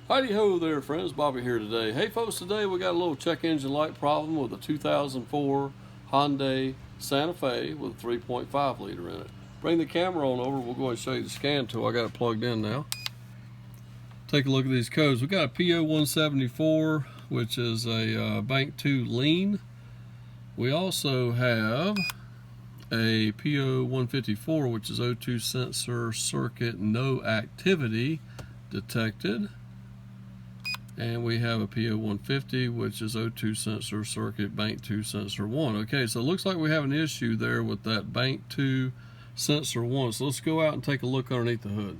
Howdy ho there friends, Bobby here today. Hey folks, today we got a little check engine light problem with a 2004 Hyundai Santa Fe with a 3.5 liter in it. Bring the camera on over, we'll go ahead and show you the scan tool. I got it plugged in now. Take a look at these codes. We got a PO174, which is a Bank 2 lean. We also have a PO154, which is O2 sensor circuit no activity detected. And we have a PO150, which is O2 sensor circuit Bank 2 sensor 1. Okay, so it looks like we have an issue there with that Bank 2 sensor 1. So let's go out and take a look underneath the hood.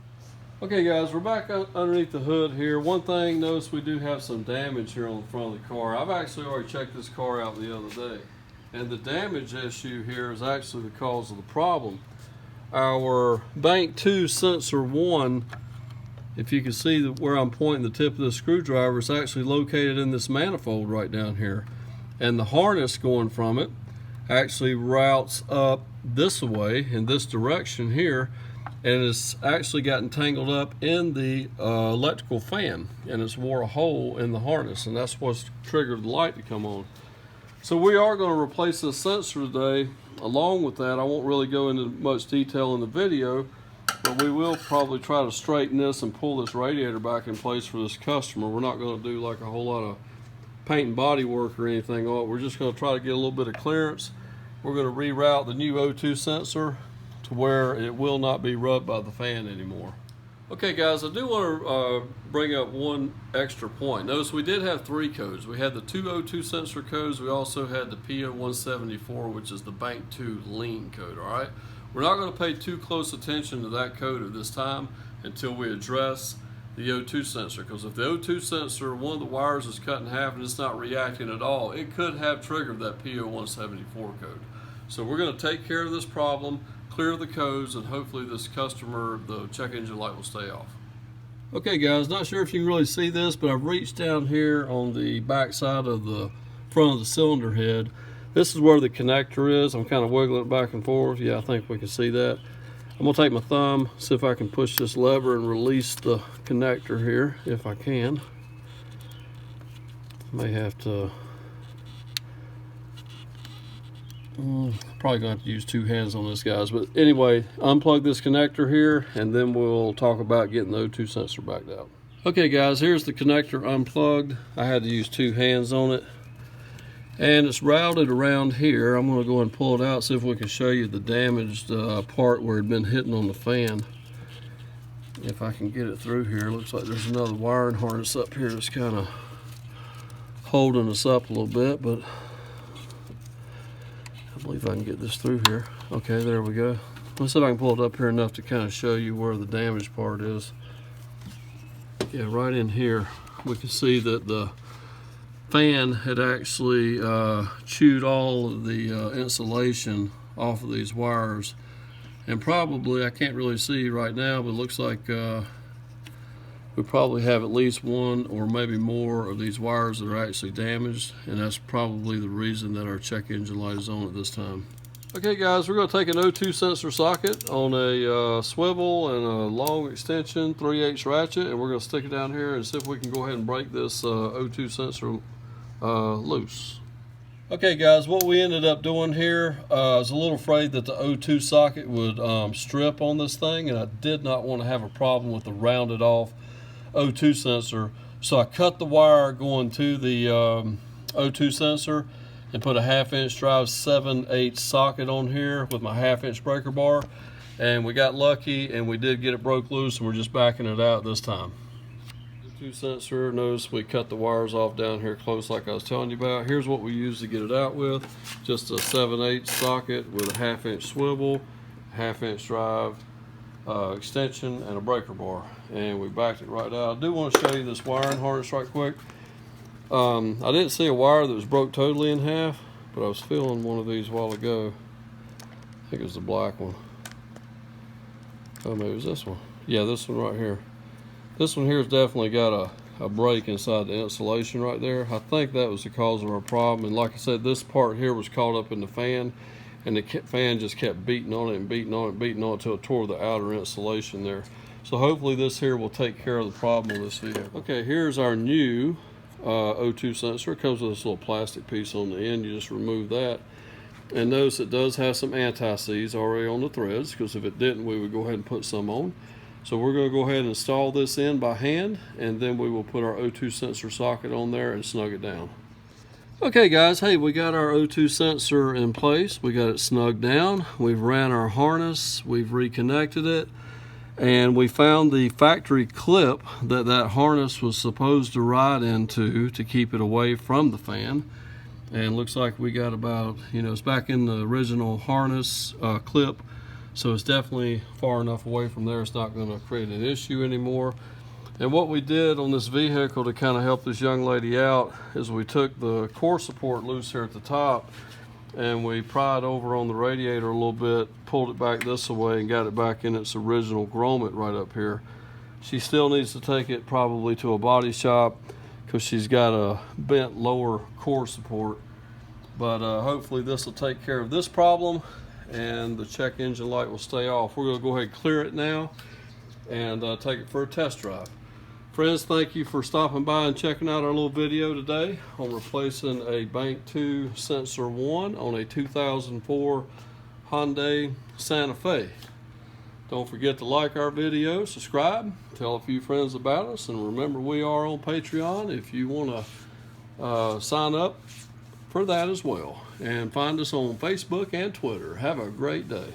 Okay guys, we're back underneath the hood here. One thing, notice we do have some damage here on the front of the car. I've actually already checked this car out the other day. And the damage issue here is actually the cause of the problem. Our Bank 2 sensor 1, if you can see where I'm pointing the tip of the screwdriver, is actually located in this manifold right down here. And the harness going from it actually routes up this way, in this direction here, and it's actually gotten tangled up in the electrical fan, and it's wore a hole in the harness, and that's what's triggered the light to come on. So we are going to replace this sensor today. Along with that, I won't really go into much detail in the video, but we will probably try to straighten this and pull this radiator back in place for this customer. We're not going to do like a whole lot of paint and body work or anything on it. We're just going to try to get a little bit of clearance. We're going to reroute the new O2 sensor to where it will not be rubbed by the fan anymore. Okay guys, I do want to bring up one extra point. Notice we did have three codes. We had the two O2 sensor codes. We also had the PO174, which is the Bank 2 lean code, all right? We're not going to pay too close attention to that code at this time until we address the O2 sensor, because if the O2 sensor, one of the wires is cut in half and it's not reacting at all, it could have triggered that PO174 code. So we're going to take care of this problem, clear the codes, and hopefully this customer, the check engine light will stay off. Okay guys, not sure if you can really see this, but I've reached down here on the back side of the front of the cylinder head. This is where the connector is. I'm kind of wiggling it back and forth. Yeah, I think we can see that. I'm gonna take my thumb, see if I can push this lever and release the connector here, if I can. May have to, probably gonna have to use two hands on this, guys. But anyway, unplug this connector here, and then we'll talk about getting the O2 sensor backed out. Okay guys, here's the connector unplugged. I had to use two hands on it. And it's routed around here. I'm going to go and pull it out, see if we can show you the damaged part where it had been hitting on the fan. If I can get it through here. Looks like there's another wiring harness up here that's kind of holding us up a little bit, but I believe I can get this through here. Okay, there we go. Let's see if I can pull it up here enough to kind of show you where the damaged part is. Yeah, right in here we can see that the fan had actually chewed all of the insulation off of these wires, and probably, I can't really see right now, but it looks like we probably have at least one or maybe more of these wires that are actually damaged, and that's probably the reason that our check engine light is on at this time. Okay guys, we're going to take an O2 sensor socket on a swivel and a long extension 3/8 ratchet, and we're going to stick it down here and see if we can go ahead and break this O2 sensor loose. Okay guys, what we ended up doing here, I was a little afraid that the O2 socket would strip on this thing, and I did not want to have a problem with the rounded off O2 sensor. So I cut the wire going to the O2 sensor and put a 1/2" drive 7/8 socket on here with my 1/2" breaker bar, and we got lucky and we did get it broke loose, and we're just backing it out this time. O2 sensor, notice we cut the wires off down here close like I was telling you about. Here's what we use to get it out with. Just a 7/8 socket with a 1/2" swivel, 1/2" drive extension, and a breaker bar, and we backed it right out. I do want to show you this wiring harness right quick. I didn't see a wire that was broke totally in half, but I was feeling one of these a while ago. I think it was the black one. Oh, maybe it was this one. Yeah, this one right here. This one here has definitely got a break inside the insulation right there. I think that was the cause of our problem. And like I said, this part here was caught up in the fan, and the fan just kept beating on it and beating on it and beating on it until it tore the outer insulation there. So hopefully this here will take care of the problem with this vehicle. Okay, here's our new O2 sensor. It comes with this little plastic piece on the end. You just remove that. And notice it does have some anti-seize already on the threads, because if it didn't, we would go ahead and put some on. So we're going to go ahead and install this in by hand, and then we will put our O2 sensor socket on there and snug it down. Okay guys, hey, we got our O2 sensor in place. We got it snugged down. We've ran our harness, we've reconnected it, and we found the factory clip that that harness was supposed to ride into to keep it away from the fan. And looks like we got about, it's back in the original harness clip. So it's definitely far enough away from there, it's not going to create an issue anymore. And what we did on this vehicle to kind of help this young lady out is we took the core support loose here at the top, and we pried over on the radiator a little bit, pulled it back this way, and got it back in its original grommet right up here. She still needs to take it probably to a body shop because she's got a bent lower core support. But hopefully this will take care of this problem, and the check engine light will stay off. We're going to go ahead and clear it now and take it for a test drive. Friends, thank you for stopping by and checking out our little video today on replacing a Bank 2 Sensor 1 on a 2004 Hyundai Santa Fe. Don't forget to like our video, subscribe, tell a few friends about us, and remember we are on Patreon if you want to sign up for that as well. And find us on Facebook and Twitter. Have a great day.